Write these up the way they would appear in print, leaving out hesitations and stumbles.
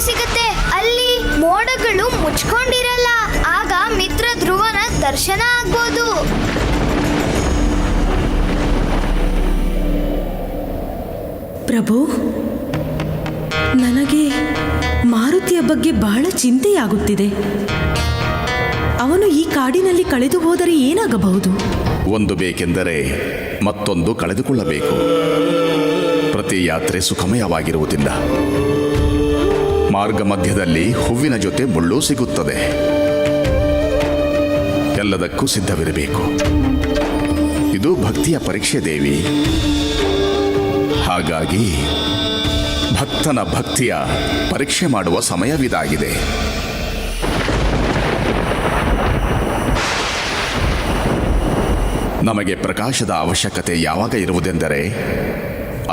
ಸಿಗುತ್ತೆ. ಅಲ್ಲಿ ಮೋಡಗಳು ಮುಚ್ಕೊಂಡಿರಲ್ಲ. ಆಗ ಮಿತ್ರ ಧ್ರುವನ ದರ್ಶನ ಆಗ್ಬೋದು. ಪ್ರಭು, ನನಗೆ ಮಾರುತಿಯ ಬಗ್ಗೆ ಬಹಳ ಚಿಂತೆಯಾಗುತ್ತಿದೆ. ಅವನು ಈ ಕಾಡಿನಲ್ಲಿ ಕಳೆದು ಹೋದರೆ ಏನಾಗಬಹುದು? ಒಂದು ಬೇಕೆಂದರೆ ಮತ್ತೊಂದು ಕಳೆದುಕೊಳ್ಳಬೇಕು. ಪ್ರತಿ ಯಾತ್ರೆ ಸುಖಮಯವಾಗಿರುವುದಿಲ್ಲ. ಮಾರ್ಗ ಮಧ್ಯದಲ್ಲಿ ಹೂವಿನ ಜೊತೆ ಮುಳ್ಳು ಸಿಗುತ್ತದೆ. ಎಲ್ಲದಕ್ಕೂ ಸಿದ್ಧವಿರಬೇಕು. ಇದು ಭಕ್ತಿಯ ಪರೀಕ್ಷೆ ದೇವಿ. ಹಾಗಾಗಿ ಭಕ್ತನ ಭಕ್ತಿಯ ಪರೀಕ್ಷೆ ಮಾಡುವ ಸಮಯವಿದಾಗಿದೆ. ನಮಗೆ ಪ್ರಕಾಶದ ಅವಶ್ಯಕತೆ ಯಾವಾಗ ಇರುವುದೆಂದರೆ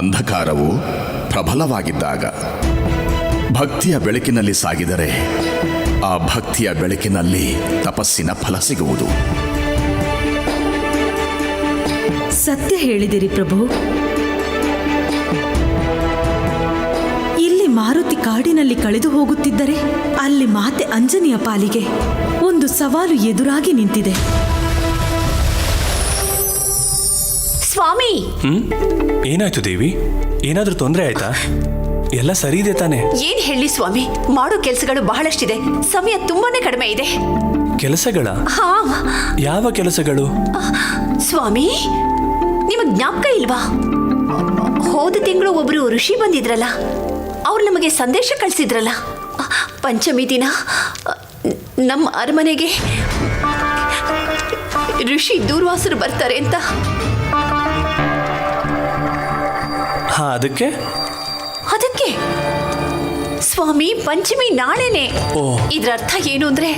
ಅಂಧಕಾರವು ಪ್ರಬಲವಾಗಿದ್ದಾಗ. ಭಕ್ತಿಯ ಬೆಳಕಿನಲ್ಲಿ ಸಾಗಿದರೆ ಆ ಭಕ್ತಿಯ ಬೆಳಕಿನಲ್ಲಿ ತಪಸ್ಸಿನ ಫಲ ಸಿಗುವುದು. ಸತ್ಯ ಹೇಳಿದಿರಿ ಪ್ರಭು. ಇಲ್ಲಿ ಮಾರುತಿ ಕಾಡಿನಲ್ಲಿ ಕಳೆದು ಹೋಗುತ್ತಿದ್ದರೆ ಅಲ್ಲಿ ಮಾತೆ ಅಂಜನಿಯ ಪಾಲಿಗೆ ಒಂದು ಸವಾಲು ಎದುರಾಗಿ ನಿಂತಿದೆ. ಸ್ವಾಮಿ, ಏನಾಯ್ತು ದೇವಿ? ಏನಾದ್ರೂ ತೊಂದರೆ ಆಯ್ತಾ? ಎಲ್ಲ ಸರಿ ಇದೆ ತಾನೆ? ಏನ್ ಹೇಳಿ ಸ್ವಾಮಿ, ಮಾಡೋ ಕೆಲಸಗಳು ಬಹಳಷ್ಟಿದೆ. ಸಮಯ ತುಂಬಾನೇ ಕಡಿಮೆ ಇದೆ. ಕೆಲಸಗಳ? ಹಾ. ಯಾವ ಕೆಲಸಗಳು? ಸ್ವಾಮಿ, ನಿಮಗ್ ಜ್ಞಾಪಕ ಇಲ್ವಾ? ಹೋದ ತಿಂಗಳು ಒಬ್ರು ಋಷಿ ಬಂದಿದ್ರಲ್ಲ, ಅವ್ರು ನಮಗೆ ಸಂದೇಶ ಕಳಿಸಿದ್ರಲ್ಲ, ಪಂಚಮಿ ದಿನ ನಮ್ಮ ಅರಮನೆಗೆ ಋಷಿ ದೂರ್ವಾಸರು ಬರ್ತಾರೆ ಅಂತ. ಹಾ, ಅದಕ್ಕೆ ಸ್ವಾಮಿ, ಪಂಚಮಿ ನಾಳೆನೆ. ಇದ್ರ ಅರ್ಥ ಏನು ಅಂದ್ರೆ,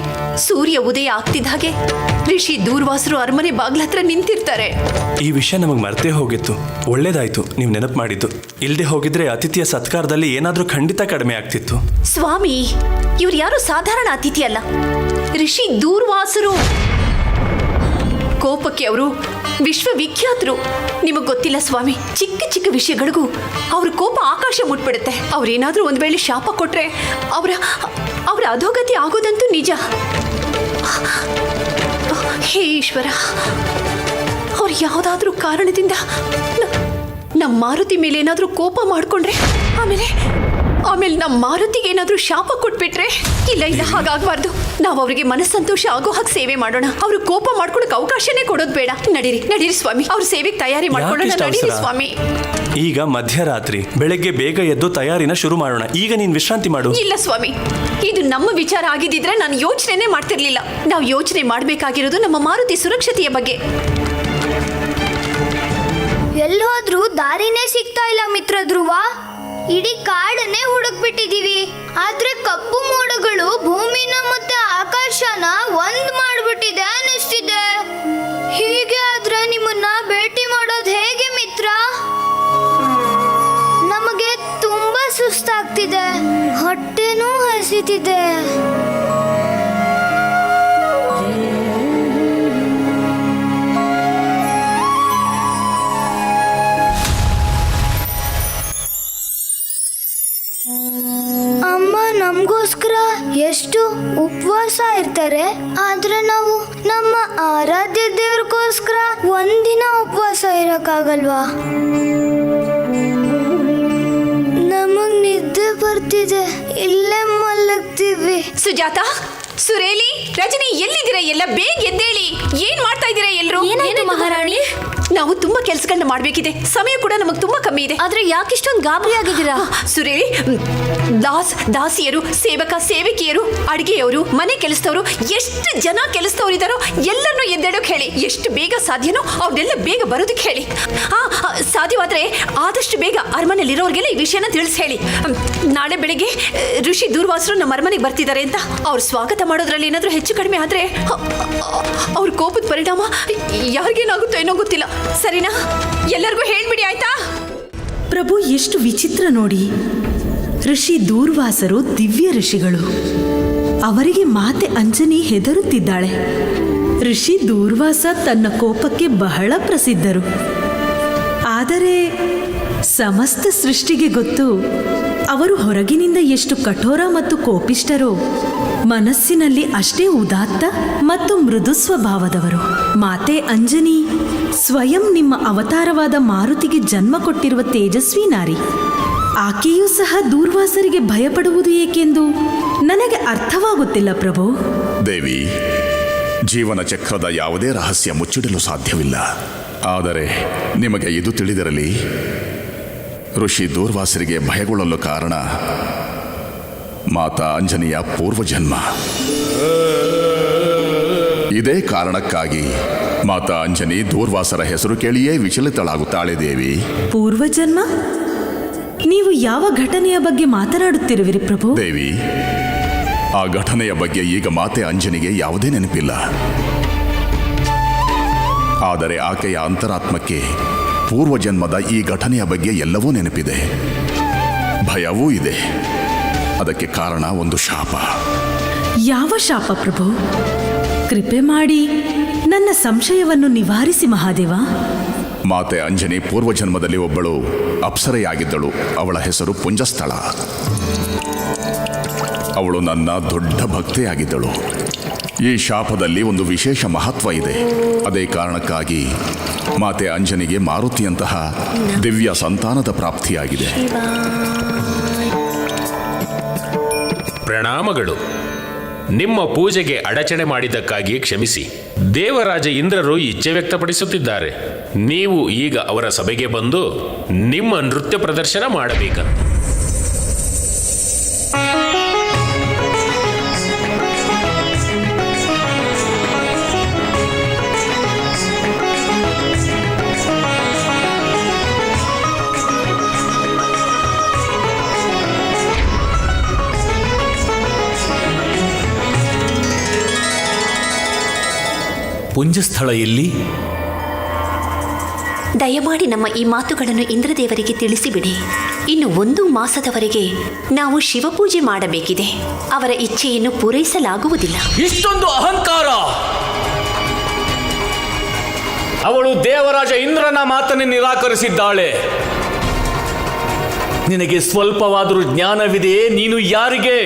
ಸೂರ್ಯ ಉದಯ ಆಗ್ತಿದ್ದ ಹಾಗೆ ಋಷಿ ದೂರ್ವಾಸರು ಅರಮನೆ ಬಾಗ್ಲ ಹತ್ರ ನಿಂತಿರ್ತಾರೆ. ಈ ವಿಷಯ ನಮಗ್ ಮರ್ತೇ ಹೋಗಿತ್ತು. ಒಳ್ಳೇದಾಯ್ತು ನೀವು ನೆನಪು ಮಾಡಿದ್ದು. ಇಲ್ದೆ ಹೋಗಿದ್ರೆ ಅತಿಥಿಯ ಸತ್ಕಾರದಲ್ಲಿ ಏನಾದ್ರೂ ಖಂಡಿತ ಕಡಿಮೆ ಆಗ್ತಿತ್ತು. ಸ್ವಾಮಿ, ಇವ್ರು ಯಾರು ಸಾಧಾರಣ ಅತಿಥಿ ಅಲ್ಲ, ಋಷಿ ದೂರ್ವಾಸರು. ಕೋಪಕ್ಕೆ ಅವರು ವಿಶ್ವವಿಖ್ಯಾತರು. ನಿಮಗ್ ಗೊತ್ತಿಲ್ಲ ಸ್ವಾಮಿ, ಚಿಕ್ಕ ಚಿಕ್ಕ ವಿಷಯಗಳಿಗೂ ಅವ್ರ ಕೋಪ ಆಕಾಶ ಮುಟ್ಬಿಡುತ್ತೆ. ಅವ್ರೇನಾದ್ರೂ ಒಂದ್ ವೇಳೆ ಶಾಪ ಕೊಟ್ರೆ ಅವರ ಅಧೋಗತಿ ಆಗೋದಂತೂ ನಿಜ. ಹೇ ಈಶ್ವರ, ಅವ್ರು ಯಾವುದಾದ್ರೂ ಕಾರಣದಿಂದ ನಮ್ಮ ಮಾರುತಿ ಮೇಲೆ ಏನಾದ್ರೂ ಕೋಪ ಮಾಡ್ಕೊಂಡ್ರೆ, ಆಮೇಲೆ ನಮ್ಮ ಮಾರುತಿಗೆ ಏನಾದ್ರೂ ಶಾಪ ಕೊಟ್ಬಿಟ್ರೆ, ಇಲ್ಲ ಹಾಗಾಗಬಾರ್ದು. ನಾವು ಅವರಿಗೆ ಮನಸ್ಸಂತೋಷ ಆಗೋ ಹಾಗೆ ಸೇವೆ ಮಾಡೋಣ. ಅವರು ಕೋಪ ಮಾಡ್ಕೊಳಕ್ ಅವಕಾಶನೇ ಕೊಡೋದು ಬೇಡ. ನಡೀರಿ ಸ್ವಾಮಿ, ಅವ್ರ ಸೇವೆಗೆ ತಯಾರಿ ಮಾಡ್ಕೊಳ್ಳೋಣ. ನಡೀರಿ ಸ್ವಾಮಿ. ಈಗ ಮಧ್ಯರಾತ್ರಿ, ಬೆಳಗ್ಗೆ ಬೇಗ ಎದ್ದು ತಯಾರಿನ ಶುರು ಮಾಡೋಣ. ಈಗ ನೀನ್ ವಿಶ್ರಾಂತಿ ಮಾಡು. ಇಲ್ಲ ಸ್ವಾಮಿ, ಇದು ನಮ್ಮ ವಿಚಾರ ಆಗಿದ್ದಿದ್ರೆ ನಾನು ಯೋಚನೆನೇ ಮಾಡ್ತಿರ್ಲಿಲ್ಲ. ನಾವು ಯೋಚನೆ ಮಾಡ್ಬೇಕಾಗಿರೋದು ನಮ್ಮ ಮಾರುತಿ ಸುರಕ್ಷತೆಯ ಬಗ್ಗೆ. ಎಲ್ಲೋದ್ರೂ ದಾರಿನೇ ಸಿಗ್ತಾ ಇಲ್ಲ ಮಿತ್ರ ಧ್ರುವ. ಇಡೀ ಕಾಡನ್ನೇ ಹುಡುಕ್ಬಿಟ್ಟಿದೀವಿ. ಆದ್ರೆ ಕಪ್ಪು ಮೋಡಗಳು ಭೂಮಿನ ಮತ್ತೆ ಆಕಾಶನ ಒಂದ್ ಮಾಡ್ಬಿಟ್ಟಿದೆ ಅನಿಸ್ತಿದೆ. ಹೀಗೆ ಆದ್ರೆ ನಿಮ್ಮನ್ನ ಭೇಟಿ ಮಾಡೋದು ಹೇಗೆ ಮಿತ್ರ? ನಮಗೆ ತುಂಬಾ ಸುಸ್ತಾಗ್ತಿದೆ, ಹೊಟ್ಟೆನೂ ಹಸಿತಿದೆ. ಅಮ್ಮ ನಮಗೋಸ್ಕರ ಎಷ್ಟು ಉಪವಾಸ ಇರ್ತಾರೆ, ಆದ್ರೆ ನಾವು ನಮ್ಮ ಆರಾಧ್ಯ ದೇವ್ರಿಗೋಸ್ಕರ ಒಂದಿನ ಉಪವಾಸ ಇರಕ್ಕಾಗಲ್ವಾ? ನಮಗ್ ನಿದ್ದೆ ಬರ್ತಿದೆ, ಇಲ್ಲೇ ಮಲಗ್ತೀವಿ. ಸುಜಾತ, ಸುರೇಲಿ, ರಜನಿ, ಎಲ್ಲಿದ್ದೀರಾ? ಎಲ್ಲ ಬೇಗ ಎದ್ದೇಳಿ. ಏನ್ ಮಾಡ್ತಾ ಇದ್ದೀರಾ ಎಲ್ರು? ಏನಾಯ್ತು ಮಹಾರಾಣಿ? ನಾವು ತುಂಬಾ ಕೆಲಸಗಳನ್ನ ಮಾಡ್ಬೇಕಿದೆ. ಸಮಯ ಕೂಡ ನಮಗ್ ತುಂಬಾ ಕಮ್ಮಿ ಇದೆ. ಆದ್ರೆ ಯಾಕಿಷ್ಟೊಂದು ಗಾಬರಿ ಆಗಿದ್ದೀರಾ? ಸುರೇಲಿ, ದಾಸಿಯರು, ಸೇವಕಿಯರು, ಅಡಿಗೆಯವರು, ಮನೆ ಕೆಲಸದವರು, ಎಷ್ಟು ಜನ ಕೆಲಸದವರು ಇದ್ದಾರೋ ಎಲ್ಲರನ್ನೂ ಎದ್ದೇಳೋಕ್ ಹೇಳಿ. ಎಷ್ಟು ಬೇಗ ಸಾಧ್ಯನೋ ಅವ್ರನ್ನೆಲ್ಲ ಬೇಗ ಬರೋದಕ್ಕೆ ಹೇಳಿ. ಸಾಧ್ಯವಾದ್ರೆ ಆದಷ್ಟು ಬೇಗ ಅರಮನೆಯಲ್ಲಿರೋರಿಗೆಲ್ಲ ಈ ವಿಷಯನ ತಿಳಿಸಿ ಹೇಳಿ. ನಾಳೆ ಬೆಳಿಗ್ಗೆ ಋಷಿ ದೂರ್ವಾಸರು ನಮ್ಮ ಅರಮನೆಗೆ ಬರ್ತಿದ್ದಾರೆ ಅಂತ. ಅವ್ರ ಸ್ವಾಗತ ಮಾಡೋದ್ರಲ್ಲಿ ಏನಾದ್ರೂ ಹೆಚ್ಚು ಕಡಿಮೆ ಆದ್ರೆ ಅವ್ರ ಕೋಪದ ಪರಿಣಾಮ ಯಾರಿಗೇನಾಗುತ್ತೋ ಏನೋ ಗೊತ್ತಿಲ್ಲ. ಸರಿನಾ? ಎಲ್ಲರಿಗೂ ಹೇಳ್ಬಿಡಿ, ಆಯ್ತಾ? ಪ್ರಭು, ಎಷ್ಟು ವಿಚಿತ್ರ ನೋಡಿ. ಋಷಿ ದೂರ್ವಾಸರು ದಿವ್ಯ ಋಷಿಗಳು. ಅವರಿಗೆ ಮಾತೆ ಅಂಜನಿ ಹೆದರುತ್ತಿದ್ದಾಳೆ. ಋಷಿ ದೂರ್ವಾಸ ತನ್ನ ಕೋಪಕ್ಕೆ ಬಹಳ ಪ್ರಸಿದ್ಧರು. ಆದರೆ ಸಮಸ್ತ ಸೃಷ್ಟಿಗೆ ಗೊತ್ತು ಅವರು ಹೊರಗಿನಿಂದ ಎಷ್ಟು ಕಠೋರ ಮತ್ತು ಕೋಪಿಷ್ಟರೋ ಮನಸ್ಸಿನಲ್ಲಿ ಅಷ್ಟೇ ಉದಾತ್ತ ಮತ್ತು ಮೃದು ಸ್ವಭಾವದವರು. ಮಾತೆ ಅಂಜನಿ ಸ್ವಯಂ ನಿಮ್ಮ ಅವತಾರವಾದ ಮಾರುತಿಗೆ ಜನ್ಮ ಕೊಟ್ಟಿರುವ ತೇಜಸ್ವಿ ನಾರಿ. ಆಕೆಯೂ ಸಹ ದೂರ್ವಾಸರಿಗೆ ಭಯಪಡುವುದು ಏಕೆಂದು ನನಗೆ ಅರ್ಥವಾಗುತ್ತಿಲ್ಲ ಪ್ರಭು. ದೇವಿ, ಜೀವನ ಚಕ್ರದ ಯಾವುದೇ ರಹಸ್ಯ ಮುಚ್ಚಿಡಲು ಸಾಧ್ಯವಿಲ್ಲ. ಆದರೆ ನಿಮಗೆ ಇದು ತಿಳಿದಿರಲಿ, ಋಷಿ ದೂರ್ವಾಸರಿಗೆ ಭಯಗೊಳ್ಳಲು ಕಾರಣ ಮಾತಾ ಅಂಜನಿಯ ಪೂರ್ವಜನ್ಮ. ಇದೇ ಕಾರಣಕ್ಕಾಗಿ ಮಾತಾ ಅಂಜನಿ ದೂರ್ವಾಸರ ಹೆಸರು ಕೇಳಿಯೇ ವಿಚಲಿತಳಾಗುತ್ತಾಳೆ. ದೇವಿ, ಪೂರ್ವಜನ್ಮ? ನೀವು ಯಾವ ಘಟನೆಯ ಬಗ್ಗೆ ಮಾತನಾಡುತ್ತಿರುವಿರಿ ಪ್ರಭು? ದೇವಿ, ಆ ಘಟನೆಯ ಬಗ್ಗೆ ಈಗ ಮಾತೆ ಅಂಜನಿಗೆ ಯಾವುದೇ ನೆನಪಿಲ್ಲ. ಆದರೆ ಆಕೆಯ ಅಂತರಾತ್ಮಕ್ಕೆ ಪೂರ್ವಜನ್ಮದ ಈ ಘಟನೆಯ ಬಗ್ಗೆ ಎಲ್ಲವೂ ನೆನಪಿದೆ, ಭಯವೂ ಇದೆ. ಅದಕ್ಕೆ ಕಾರಣ ಒಂದು ಶಾಪ. ಯಾವ ಶಾಪ ಪ್ರಭು? ಕೃಪೆ ಮಾಡಿ ನನ್ನ ಸಂಶಯವನ್ನು ನಿವಾರಿಸಿ ಮಹಾದೇವ. ಮಾತೆ ಅಂಜನಿ ಪೂರ್ವಜನ್ಮದಲ್ಲಿ ಒಬ್ಬಳು ಅಪ್ಸರೆಯಾಗಿದ್ದಳು. ಅವಳ ಹೆಸರು ಪುಂಜಸ್ಥಳ. ಅವಳು ನನ್ನ ದೊಡ್ಡ ಭಕ್ತೆಯಾಗಿದ್ದಳು. ಈ ಶಾಪದಲ್ಲಿ ಒಂದು ವಿಶೇಷ ಮಹತ್ವ ಇದೆ. ಅದೇ ಕಾರಣಕ್ಕಾಗಿ ಮಾತೆ ಅಂಜನಿಗೆ ಮಾರುತಿಯಂತಹ ದಿವ್ಯ ಸಂತಾನದ ಪ್ರಾಪ್ತಿಯಾಗಿದೆ. ಪ್ರಣಾಮಗಳು. ನಿಮ್ಮ ಪೂಜೆಗೆ ಅಡಚಣೆ ಮಾಡಿದ್ದಕ್ಕಾಗಿ ಕ್ಷಮಿಸಿ. ದೇವರಾಜ ಇಂದ್ರರು ಇಚ್ಛೆ ವ್ಯಕ್ತಪಡಿಸುತ್ತಿದ್ದಾರೆ. ನೀವು ಈಗ ಅವರ ಸಭೆಗೆ ಬಂದು ನಿಮ್ಮ ನೃತ್ಯ ಪ್ರದರ್ಶನ ಮಾಡಬೇಕಂತ. ಪುಂಜಸ್ಥಳ ಎಲ್ಲಿ? ದಯಮಾಡಿ ನಮ್ಮ ಈ ಮಾತುಗಳನ್ನು ಇಂದ್ರದೇವರಿಗೆ ತಿಳಿಸಿಬಿಡಿ. ಇನ್ನು 1 ಮಾಸದವರೆಗೆ ನಾವು ಶಿವಪೂಜೆ ಮಾಡಬೇಕಿದೆ. ಅವರ ಇಚ್ಛೆಯನ್ನು ಪೂರೈಸಲಾಗುವುದಿಲ್ಲ. ಇಷ್ಟೊಂದು ಅಹಂಕಾರ! ಅವಳು ದೇವರಾಜ ಇಂದ್ರನ ಮಾತನ್ನು ನಿರಾಕರಿಸಿದ್ದಾಳೆ. ನಿನಗೆ ಸ್ವಲ್ಪವಾದರೂ ಜ್ಞಾನವಿದೆಯೇ? ನೀನು ಯಾರಿಗೆ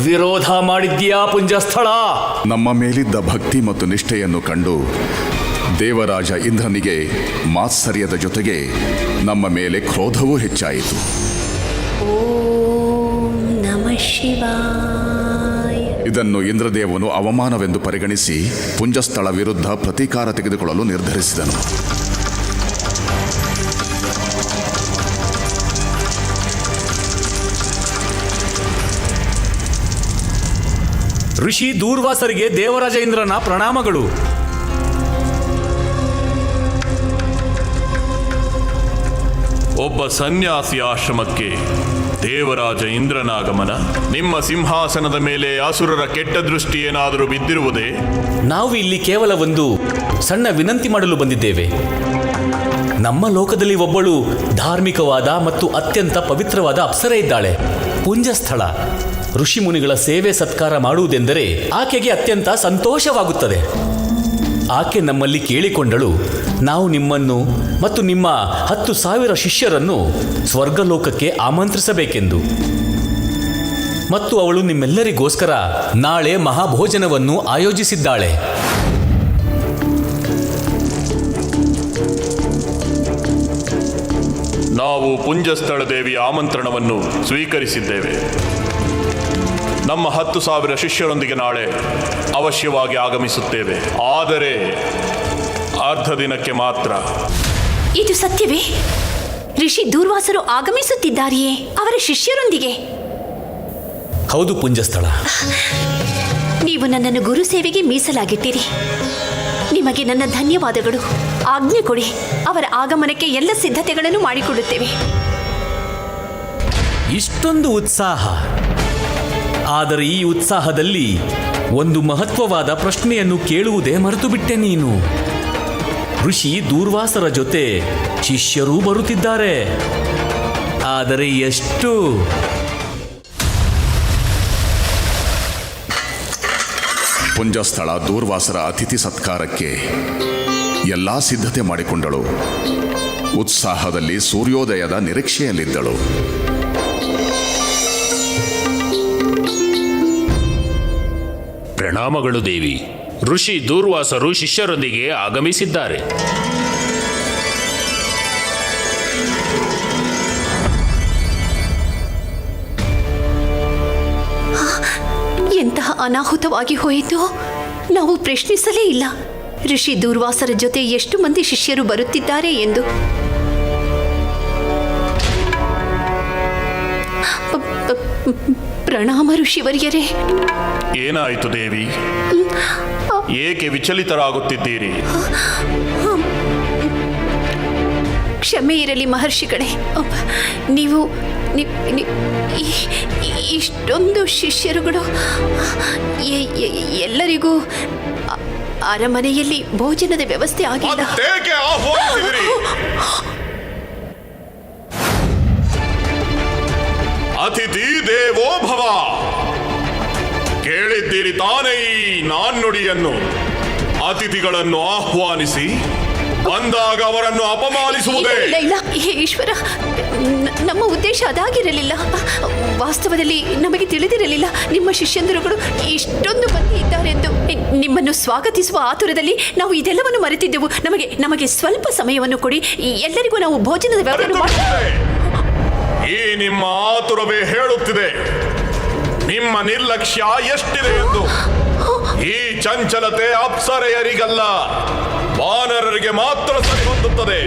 ವಿರೋಧ ಮಾಡಿದ್ದೀಯಾ ಪುಂಜಸ್ಥಳ? ನಮ್ಮ ಮೇಲಿದ್ದ ಭಕ್ತಿ ಮತ್ತು ನಿಷ್ಠೆಯನ್ನು ಕಂಡು ದೇವರಾಜ ಇಂದ್ರನಿಗೆ ಮಾತ್ಸರ್ಯದ ಜೊತೆಗೆ ನಮ್ಮ ಮೇಲೆ ಕ್ರೋಧವೂ ಹೆಚ್ಚಾಯಿತು. ಓಂ ನಮಃ ಶಿವಾಯ. ಇದನ್ನು ಇಂದ್ರದೇವನು ಅವಮಾನವೆಂದು ಪರಿಗಣಿಸಿ ಪುಂಜಸ್ಥಳ ವಿರುದ್ಧ ಪ್ರತೀಕಾರ ತೆಗೆದುಕೊಳ್ಳಲು ನಿರ್ಧರಿಸಿದನು. ಋಷಿ ದೂರ್ವಾಸರಿಗೆ ದೇವರಾಜ ಇಂದ್ರನ ಪ್ರಣಾಮಗಳು. ಒಬ್ಬ ಸನ್ಯಾಸಿ ಆಶ್ರಮಕ್ಕೆ ದೇವರಾಜ ಇಂದ್ರನಾಗಮನ. ನಿಮ್ಮ ಸಿಂಹಾಸನದ ಮೇಲೆ ಅಸುರರ ಕೆಟ್ಟ ದೃಷ್ಟಿ ಏನಾದರೂ ಬಿದ್ದಿರುವುದೇ? ನಾವು ಇಲ್ಲಿ ಕೇವಲ ಒಂದು ಸಣ್ಣ ವಿನಂತಿ ಮಾಡಲು ಬಂದಿದ್ದೇವೆ. ನಮ್ಮ ಲೋಕದಲ್ಲಿ ಒಬ್ಬಳು ಧಾರ್ಮಿಕವಾದ ಮತ್ತು ಅತ್ಯಂತ ಪವಿತ್ರವಾದ ಅಪ್ಸರೆ ಇದ್ದಾಳೆ, ಪುಂಜಸ್ಥಳ. ಋಷಿ ಮುನಿಗಳ ಸೇವೆ ಸತ್ಕಾರ ಮಾಡುವುದೆಂದರೆ ಆಕೆಗೆ ಅತ್ಯಂತ ಸಂತೋಷವಾಗುತ್ತದೆ. ಆಕೆ ನಮ್ಮಲ್ಲಿ ಕೇಳಿಕೊಂಡಳು, ನಾವು ನಿಮ್ಮನ್ನು ಮತ್ತು ನಿಮ್ಮ 10,000 ಶಿಷ್ಯರನ್ನು ಸ್ವರ್ಗಲೋಕಕ್ಕೆ ಆಮಂತ್ರಿಸಬೇಕೆಂದು. ಮತ್ತು ಅವಳು ನಿಮ್ಮೆಲ್ಲರಿಗೋಸ್ಕರ ನಾಳೆ ಮಹಾಭೋಜನವನ್ನು ಆಯೋಜಿಸಿದ್ದಾಳೆ. ನಾವು ಪುಂಜಸ್ಥಳ ದೇವಿಯ ಆಮಂತ್ರಣವನ್ನು ಸ್ವೀಕರಿಸಿದ್ದೇವೆ. ನಮ್ಮ 10,000 ಶಿಷ್ಯರೊಂದಿಗೆ ನಾಳೆ ಅವಶ್ಯವಾಗಿ ಆಗಮಿಸುತ್ತೇವೆ. ಆದರೆ ಅರ್ಧ ದಿನಕ್ಕೆ ಮಾತ್ರ. ಇದು ಸತ್ಯವೇ? ಋಷಿ ದೂರ್ವಾಸರು ಆಗಮಿಸುತ್ತಿದ್ದಾರೆಯೇ ಅವರ ಶಿಷ್ಯರೊಂದಿಗೆ? ಹೌದು ಪುಂಜಸ್ಥಳ. ನೀವು ನನ್ನನ್ನು ಗುರು ಸೇವೆಗೆ ಮೀಸಲಾಗಿಟ್ಟಿರಿ. ನಿಮಗೆ ನನ್ನ ಧನ್ಯವಾದಗಳು. ಆಜ್ಞೆ ಕೊಡಿ. ಅವರ ಆಗಮನಕ್ಕೆ ಎಲ್ಲ ಸಿದ್ಧತೆಗಳನ್ನು ಮಾಡಿಕೊಡುತ್ತೇವೆ. ಇಷ್ಟೊಂದು ಉತ್ಸಾಹ! ಆದರೆ ಈ ಉತ್ಸಾಹದಲ್ಲಿ ಒಂದು ಮಹತ್ವವಾದ ಪ್ರಶ್ನೆಯನ್ನು ಕೇಳುವುದೇ ಮರೆತು ಬಿಟ್ಟೆ ನೀನು. ಋಷಿ ದೂರ್ವಾಸರ ಜೊತೆ ಶಿಷ್ಯರೂ ಬರುತ್ತಿದ್ದಾರೆ. ಆದರೆ ಎಷ್ಟು? ಪುಂಜಸ್ಥಳ ದೂರ್ವಾಸರ ಅತಿಥಿ ಸತ್ಕಾರಕ್ಕೆ ಎಲ್ಲ ಸಿದ್ಧತೆ ಮಾಡಿಕೊಂಡಳು. ಉತ್ಸಾಹದಲ್ಲಿ ಸೂರ್ಯೋದಯದ ನಿರೀಕ್ಷೆಯಲ್ಲಿದ್ದಳು. ಪ್ರಣಾಮಗಳು ದೇವಿ. ಋಷಿ ದೂರ್ವಾಸರು ಶಿಷ್ಯರೊಂದಿಗೆ ಆಗಮಿಸಿದ್ದಾರೆ. ಎಂತಹ ಅನಾಹುತವಾಗಿ ಹೋಯಿತು. ನಾವು ಪ್ರಶ್ನಿಸಲೇ ಇಲ್ಲ ಋಷಿ ದೂರ್ವಾಸರ ಜೊತೆ ಎಷ್ಟು ಮಂದಿ ಶಿಷ್ಯರು ಬರುತ್ತಿದ್ದಾರೆ ಎಂದು. ಪ್ರಣಾಮ ಋಷಿವರ್ಯರೇ. ಏನಾಯಿತು ದೇವಿ? ಏಕೆ ವಿಚಲಿತರಾಗುತ್ತಿದ್ದೀರಿ? ಕ್ಷಮೆ ಇರಲಿ ಮಹರ್ಷಿಗಳೇ. ನೀವು ಇಷ್ಟೊಂದು ಶಿಷ್ಯರುಗಳು ಎಲ್ಲರಿಗೂ ಅರಮನೆಯಲ್ಲಿ ಭೋಜನದ ವ್ಯವಸ್ಥೆ ಆಗಿಲ್ಲ. ಮತ್ತೇಕೆ ಆಹ್ವಾನಿಸಿದಿರಿ? ಅತಿಥಿ ದೇವೋ ಭವ. ಕೇಳಿದ್ದೀರಿ ತಾನೇ ಈ ನಾಣ್ಣುಡಿಯನ್ನು. ಅತಿಥಿಗಳನ್ನು ಆಹ್ವಾನಿಸಿ ಬಂದಾಗ ಅವರನ್ನು ಅಪಮಾನಿಸುವುದೇ? ಇಲ್ಲ ಇಲ್ಲ ಈಶ್ವರ, ನಮ್ಮ ಉದ್ದೇಶ ಅದಾಗಿರಲಿಲ್ಲ. ವಾಸ್ತವದಲ್ಲಿ ನಮಗೆ ತಿಳಿದಿರಲಿಲ್ಲ ನಿಮ್ಮ ಶಿಷ್ಯಂದಿರುಗಳು ಇಷ್ಟೊಂದು ಮಂದಿ ಇದ್ದಾರೆಂದು. ನಿಮ್ಮನ್ನು ಸ್ವಾಗತಿಸುವ ಆತುರದಲ್ಲಿ ನಾವು ಇದೆಲ್ಲವನ್ನು ಮರೆತಿದ್ದೆವು. ನಮಗೆ ಸ್ವಲ್ಪ ಸಮಯವನ್ನು ಕೊಡಿ. ಎಲ್ಲರಿಗೂ ನಾವು ಭೋಜನದ ವ್ಯವಸ್ಥೆ ಮಾಡಿ. ಈ ನಿಮ್ಮ ಆತುರವೇ ಹೇಳುತ್ತಿದೆ ನಿಮ್ಮ ನಿರ್ಲಕ್ಷ್ಯ ಎಷ್ಟಿದೆ ಎಂದು. ಈ ಚಂಚಲತೆ ಅಪ್ಸರೆಯರಿಗಲ್ಲ, ವಾನರರಿಗೆ ಮಾತ್ರ ಸರಿ ಹೊಂದುತ್ತದೆ.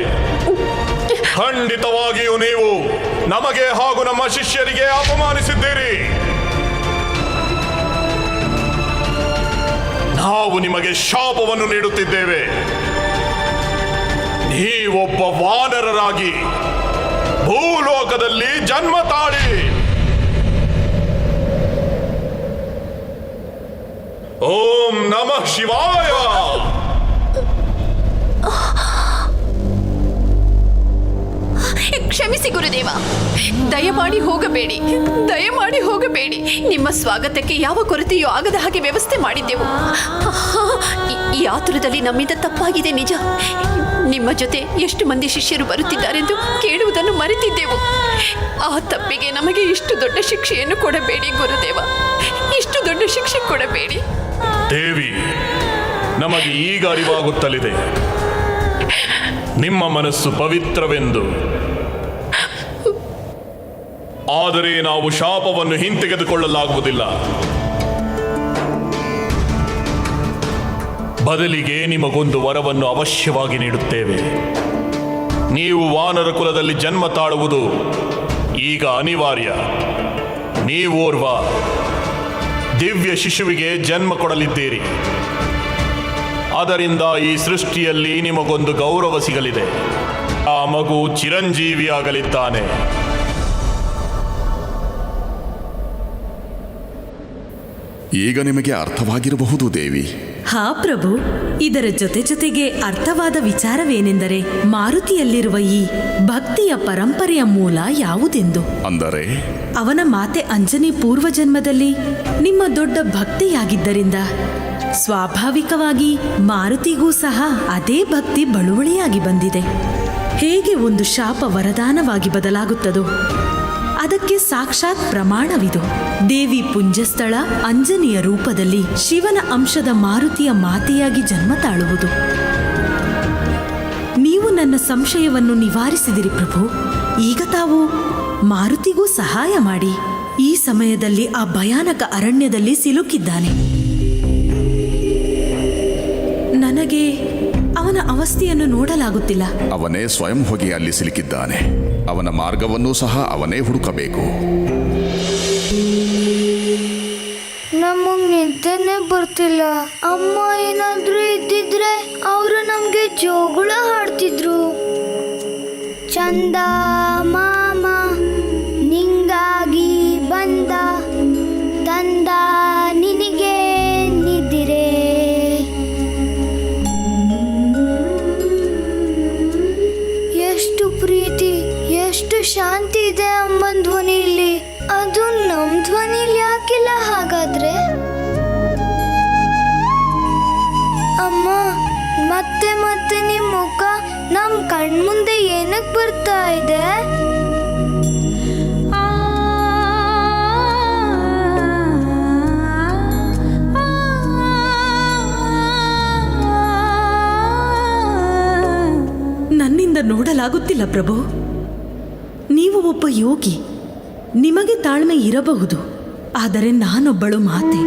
ಖಂಡಿತವಾಗಿಯೂ ನೀವು ನಮಗೆ ಹಾಗೂ ನಮ್ಮ ಶಿಷ್ಯರಿಗೆ ಅಪಮಾನಿಸಿದ್ದೀರಿ. ನಾವು ನಿಮಗೆ ಶಾಪವನ್ನು ನೀಡುತ್ತಿದ್ದೇವೆ. ನೀವೊಬ್ಬ ವಾನರರಾಗಿ ಭೂಲೋಕದಲ್ಲಿ ಜನ್ಮ ತಾಳಿ ಓಂ ನಮಃ ಶಿವಾಯ. ಕ್ಷಮಿಸಿ ಗುರುದೇವ, ದಯಮಾಡಿ ಹೋಗಬೇಡಿ, ದಯಮಾಡಿ ಹೋಗಬೇಡಿ. ನಿಮ್ಮ ಸ್ವಾಗತಕ್ಕೆ ಯಾವ ಕೊರತೆಯೂ ಆಗದ ಹಾಗೆ ವ್ಯವಸ್ಥೆ ಮಾಡಿದ್ದೆವು. ಈ ಆತುರದಲ್ಲಿ ನಮ್ಮಿಂದ ತಪ್ಪಾಗಿದೆ ನಿಜ. ನಿಮ್ಮ ಜೊತೆ ಎಷ್ಟು ಮಂದಿ ಶಿಷ್ಯರು ಬರುತ್ತಿದ್ದಾರೆಂದು ಕೇಳುವುದನ್ನು ಮರೆತಿದ್ದೆವು. ಆ ತಪ್ಪಿಗೆ ನಮಗೆ ಇಷ್ಟು ದೊಡ್ಡ ಶಿಕ್ಷೆಯನ್ನು ಕೊಡಬೇಡಿ ಗುರುದೇವ, ಇಷ್ಟು ದೊಡ್ಡ ಶಿಕ್ಷೆ ಕೊಡಬೇಡಿ. ದೇವಿ, ನಮಗೆ ಈಗ ಅರಿವಾಗುತ್ತಲಿದೆ ನಿಮ್ಮ ಮನಸ್ಸು ಪವಿತ್ರವೆಂದು. ಆದರೆ ನಾವು ಶಾಪವನ್ನು ಹಿಂತೆಗೆದುಕೊಳ್ಳಲಾಗುವುದಿಲ್ಲ. ಬದಲಿಗೆ ನಿಮಗೊಂದು ವರವನ್ನು ಅವಶ್ಯವಾಗಿ ನೀಡುತ್ತೇವೆ. ನೀವು ವಾನರ ಕುಲದಲ್ಲಿ ಜನ್ಮ ತಾಳುವುದು ಈಗ ಅನಿವಾರ್ಯ. ನೀವೋರ್ವ ದಿವ್ಯ ಶಿಶುವಿಗೆ ಜನ್ಮ ಕೊಡಲಿದ್ದೀರಿ. ಅದರಿಂದ ಈ ಸೃಷ್ಟಿಯಲ್ಲಿ ನಿಮಗೊಂದು ಗೌರವ ಸಿಗಲಿದೆ. ಆ ಮಗು ಚಿರಂಜೀವಿಯಾಗಲಿದ್ದಾನೆ. ಈಗ ನಿಮಗೆ ಅರ್ಥವಾಗಿರಬಹುದು ದೇವಿ. ಹಾ ಪ್ರಭು, ಇದರ ಜೊತೆಗೆ ಅರ್ಥವಾದ ವಿಚಾರವೇನೆಂದರೆ ಮಾರುತಿಯಲ್ಲಿರುವ ಈ ಭಕ್ತಿಯ ಪರಂಪರೆಯ ಮೂಲ ಯಾವುದೆಂದು. ಅಂದರೆ ಅವನ ಮಾತೆ ಅಂಜನಿ ಪೂರ್ವಜನ್ಮದಲ್ಲಿ ನಿಮ್ಮ ದೊಡ್ಡ ಭಕ್ತಿಯಾಗಿದ್ದರಿಂದ ಸ್ವಾಭಾವಿಕವಾಗಿ ಮಾರುತಿಗೂ ಸಹ ಅದೇ ಭಕ್ತಿ ಬಳುವಳಿಯಾಗಿ ಬಂದಿದೆ. ಹೇಗೆ ಒಂದು ಶಾಪ ವರದಾನವಾಗಿ ಬದಲಾಗುತ್ತದೋ ಅದಕ್ಕೆ ಸಾಕ್ಷಾತ್ ಪ್ರಮಾಣವಿದು. ದೇವಿ ಪುಂಜಸ್ಥಳ ಅಂಜನಿಯ ರೂಪದಲ್ಲಿ ಶಿವನ ಅಂಶದ ಮಾರುತಿಯ ಮಾತೆಯಾಗಿ ಜನ್ಮ ತಾಳುವುದು. ನೀವು ನನ್ನ ಸಂಶಯವನ್ನು ನಿವಾರಿಸಿದಿರಿ ಪ್ರಭು. ಈಗ ತಾವು ಮಾರುತಿಗೂ ಸಹಾಯ ಮಾಡಿ. ಈ ಸಮಯದಲ್ಲಿ ಆ ಭಯಾನಕ ಅರಣ್ಯದಲ್ಲಿ ಸಿಲುಕಿದ್ದಾನೆ. ನನಗೆ ಅವನ ಅವಸ್ಥೆಯನ್ನು ನೋಡಲಾಗುತ್ತಿಲ್ಲ. ಅವನೇ ಸ್ವಯಂ ಹೋಗಿ ಅಲ್ಲಿ ಸಿಲುಕಿದ್ದಾನೆ. ಅವನ ಮಾರ್ಗವನ್ನೂ ಸಹ ಅವನೇ ಹುಡುಕಬೇಕು. ನಮಗ್ ನಿದ್ದೆನೆ ಬರ್ತಿಲ್ಲ. ಅಮ್ಮ ಏನಾದ್ರೂ ಇದ್ದಿದ್ರೆ ಅವರು ನಮ್ಗೆ ಜೋಗುಳ ಹಾಡ್ತಿದ್ರು. ಚಂದ ಮಾಮ ನಿಂಗಾಗಿ ಬಂದ ತಂದ ನಿನಗೆ ನಿದ್ದಿರೆ. ಎಷ್ಟು ಪ್ರೀತಿ, ಎಷ್ಟು ಶಾಂತಿ ಇದೆ ಅಮ್ಮನ ಧ್ವನಿಯಲ್ಲಿ. ಅದು ನಮ್ ಧ್ವನಿಲಿ ಯಾಕಿಲ್ಲ ಹಾಗಾದ್ರೆ? ಅಮ್ಮ, ಮತ್ತೆ ಮತ್ತೆ ನಿಮ್ ಮುಖ ನಮ್ ಕಣ್ಮುಂದೆ ಏನಕ್ ಬರ್ತಾ ಇದೆ? ಸಹಿಸಲಾಗುತ್ತಿಲ್ಲ ಪ್ರಭು. ನೀವು ಒಬ್ಬ ಯೋಗಿ, ನಿಮಗೆ ತಾಳ್ಮೆ ಇರಬಹುದು. ಆದರೆ ನಾನೊಬ್ಬಳು ಮಾತೆ.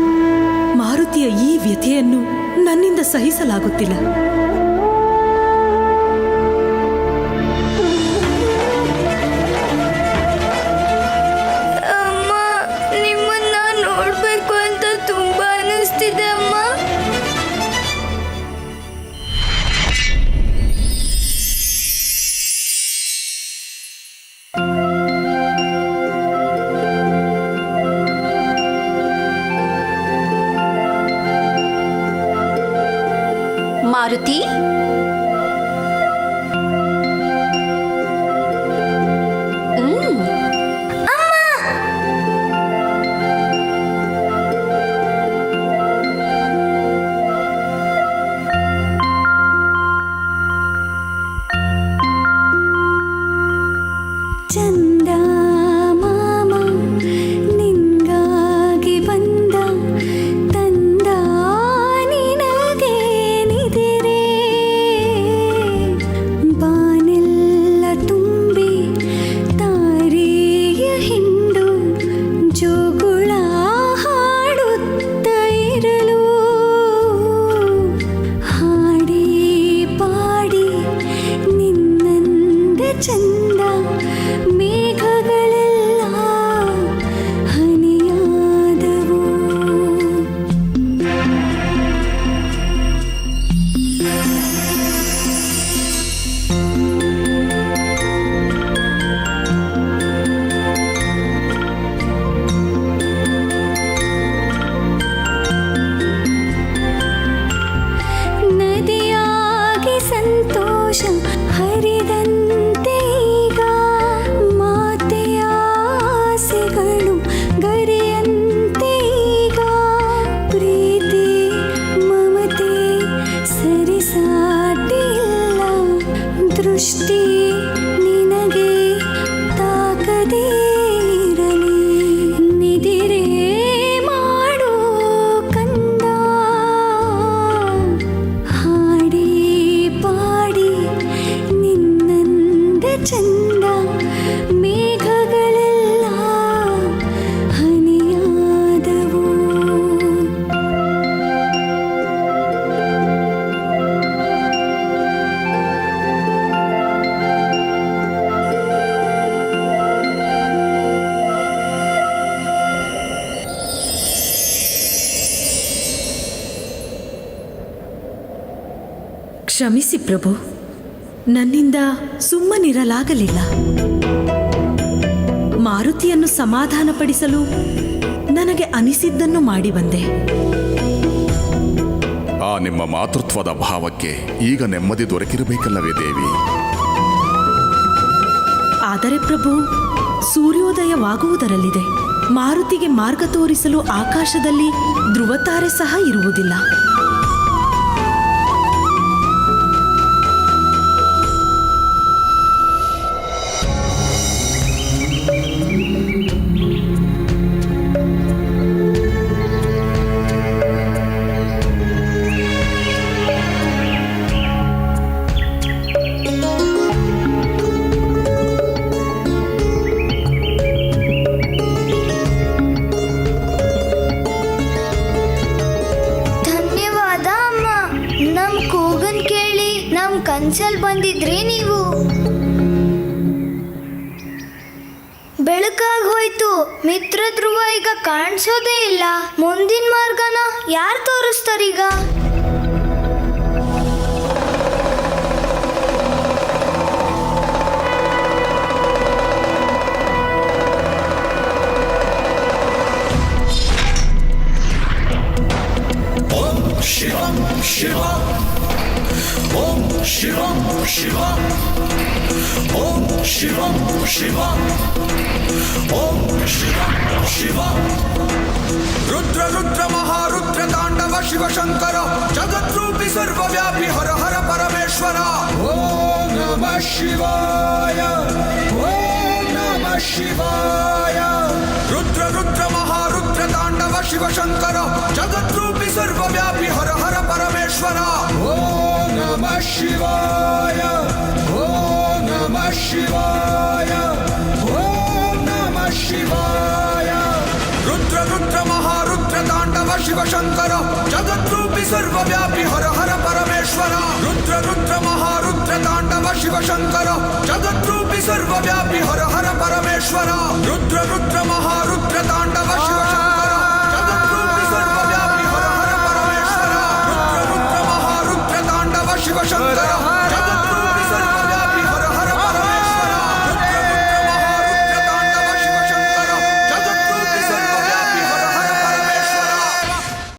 ಮಾರುತಿಯ ಈ ವ್ಯಥೆಯನ್ನು ನನ್ನಿಂದ ಸಹಿಸಲಾಗುತ್ತಿಲ್ಲ. ಅಮ್ಮ, ನಿಮ್ಮನ್ನ ನೋಡ್ಬೇಕು ಅಂತ ತುಂಬಾ ಅನಿಸ್ತಿದೆ ಅಮ್ಮ. ಮಾರುತಿ, ಚಂದ ಮಾಮ ನಿಂಗಾಗಿ ಬಂದ, ತಂದ ನಿನಗೆ ನಿದಿರೆ, ಬಾನೆಲ್ಲ ತುಂಬಿ ತಾರೆಯ ಹಿಂಡು ಜೋಗುಳ ಹಾಡುತ್ತ ಇರಲು, ಹಾಡಿ ಪಾಡಿ ನಿನ್ನಂದ ಚಂದ ಮೇಘಗಳೆಲ್ಲ ಹನಿಯಾದವು. ನದಿಯಾಗಿ ಸಂತೋಷ ಹರಿದಂತೆ ಈಗ ಮಾತೆಯ ಆಸೆಗಳು ಗರಿಯಂತೆ ಈಗ, ಪ್ರೀತಿ ಮಮತೆ ಸರಿಸಾಟಿ ಇಲ್ಲ, ದೃಷ್ಟಿ ನಿನಗೆ ತಾಕದೇ ಇರಲಿ, ನಿದಿರೆ ಮಾಡೋ ಕಂದ, ಹಾಡಿ ಪಾಡಿ ನಿನ್ನಂದ ಚಂದ ಮೇಘಗಳೆಲ್ಲ ಹನಿಯಾದವು. ಕ್ಷಮಿಸಿ ಪ್ರಭು, ನನ್ನಿಂದ ಸುಮ್ಮನಿರಲಾಗಲಿಲ್ಲ. ಮಾರುತಿಯನ್ನು ಸಮಾಧಾನಪಡಿಸಲು ನನಗೆ ಅನಿಸಿದ್ದನ್ನು ಮಾಡಿ ಬಂದೆ. ಆ ನಿಮ್ಮ ಮಾತೃತ್ವದ ಭಾವಕ್ಕೆ ಈಗ ನೆಮ್ಮದಿ ದೊರಕಿರಬೇಕಲ್ಲವೇ ದೇವಿ? ಆದರೆ ಪ್ರಭು, ಸೂರ್ಯೋದಯವಾಗುವುದರಲ್ಲಿದೆ. ಮಾರುತಿಗೆ ಮಾರ್ಗ ತೋರಿಸಲು ಆಕಾಶದಲ್ಲಿ ಧ್ರುವತಾರೆ ಸಹ ಇರುವುದಿಲ್ಲ. ಧನ್ಯವಾದ ಅಮ್ಮ. ನಮ್ ಕೂಗನ್ ಕೇಳಿ ನಮ್ ಕನ್ಸಲ್ ಬಂದಿದ್ರಿ ನೀವು. ಬೆಳಕಾಗಿ ಹೋಯ್ತು. ಮಿತ್ರ ಧ್ರುವ ಈಗ ಕಾಣಿಸೋದೇ ಇಲ್ಲ. ಮುಂದಿನ ಮಾರ್ಗನ ಯಾರು ತೋರಿಸ್ತಾರೀಗ? ಶಿವಂ ಶಿವ ಓಂ ಶಿವಂ ಶಿವ ಓಂ ಶಿವಂ ಶಿವ ಓಂ ಶಿವಂ ಶಿವ ರುದ್ರ ರುದ್ರ ಮಹಾರುದ್ರ ತಾಂಡವ ಶಿವ ಶಂಕರ ಜಗದ್ರೂಪಿ ಸರ್ವವ್ಯಾಪಿ ಹರ ಹರ ಪರಮೇಶ್ವರ. ಓಂ ನಮಃ ಶಿವಾಯ ಓಂ ನಮಃ ಶಿವಾಯ. ರುದ್ರ ರುದ್ರ ಮಹಾರುದ್ರ ತಾಂಡವ ಶಿವ ಶಂಕರ ಜಗದ್ರೂಪಿ ಸರ್ವವ್ಯಾಪಿ ಹರ ಹರ ಪರಮೇಶ್ವರ. ಓಂ ನಮಃ ಶಿವಾಯ ಓಂ ನಮಃ ಶಿವಾಯ ಓಂ ನಮಃ ಶಿವಾಯ ರುದ್ರ ರುದ್ರ ಮಹಾರುದ್ರ ತಾಂಡವ ಶಿವಶಂಕರ ಜಗದ್ರೂಪಿ ಸರ್ವವ್ಯಾಪಿ ಹರ ಹರ ಪರಮೇಶ್ವರ ರುದ್ರ ರುದ್ರ ಮಹಾರುದ್ರ ತಾಂಡವ ಶಿವಶಂಕರ ಜಗದ್ರೂಪಿ ಸರ್ವವ್ಯಾಪಿ ಹರ ಹರ ಪರಮೇಶ್ವರ ರುದ್ರ ರುದ್ರ ಮಹಾರುದ್ರ ತಾಂಡವ ಶಿವ